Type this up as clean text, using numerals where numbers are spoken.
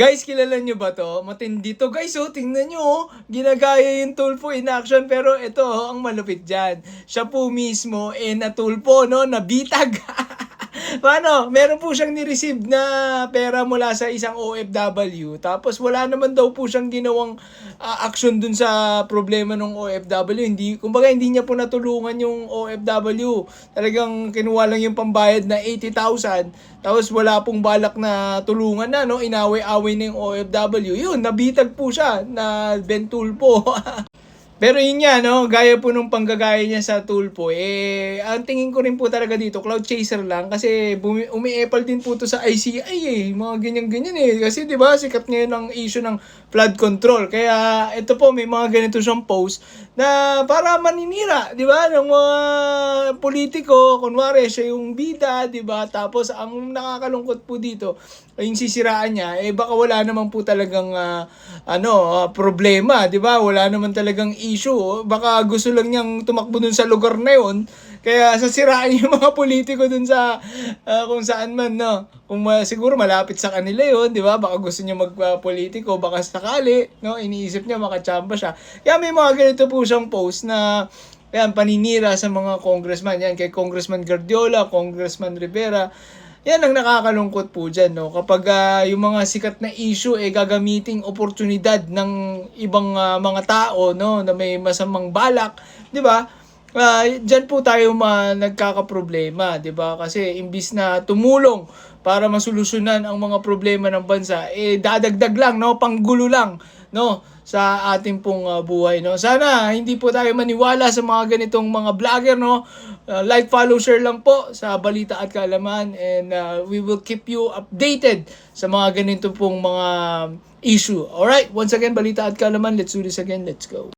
Guys, kilala nyo ba to? Matindi to. Guys, oh, tingnan nyo, oh. Ginagaya yung Tulfo in action. Pero ito, oh, ang malupit dyan. Siya po mismo, na Tulfo, no? Nabitag. Paano? Meron po siyang ni-receive na pera mula sa isang OFW. Tapos wala naman daw po siyang ginawang action dun sa problema ng OFW. Kumbaga hindi niya po natulungan yung OFW. Talagang kinuha lang yung pambayad na 80,000. Tapos wala pong balak na tulungan na, no? Inaway-away na yung OFW. Yun, nabitag po siya na Bentulpo. Pero yun nga, no, gaya po nung panggagaya niya sa Tulfo, ang tingin ko rin po talaga dito, cloud chaser lang, kasi umi-epal din po to sa ICI mga ganyan-ganyan kasi di ba sikat ngayon ang issue ng flood control, kaya ito po may mga ganito siyang post na para maninira, di ba, ng mga politiko, kunwari siya yung bida, di ba, tapos ang nakakalungkot po dito, yung sisiraan niya, baka wala naman po talagang problema, di ba, wala naman talagang issue, baka gusto lang niyang tumakbo dun sa lugar na yun, kaya sasirain yung mga politiko dun sa kung saan man, no, kung siguro malapit sa kanila yun, di ba, baka gusto niya magpolitiko, baka sakali, no, iniisip niya makachamba siya, kaya may mga ganito po siyang post na yan, paninira sa mga congressman, yan, kay Congressman Guardiola, Congressman Rivera. Yan ang nakakalungkot po dyan, no? Kapag yung mga sikat na issue gagamiting oportunidad ng ibang mga tao, no, na may masamang balak, 'di ba? Diyan po tayo nagkakaproblema, 'di ba? Kasi imbis na tumulong para masolusyonan ang mga problema ng bansa, dadagdag lang, no, panggulo lang, no, sa ating pong buhay, no. Sana hindi po tayo maniwala sa mga ganitong mga vlogger, no. Like, follow, share lang po sa Balita at Kaalaman, and we will keep you updated sa mga ganito pong mga issue. Alright, once again, Balita at Kaalaman, let's do this again, let's go.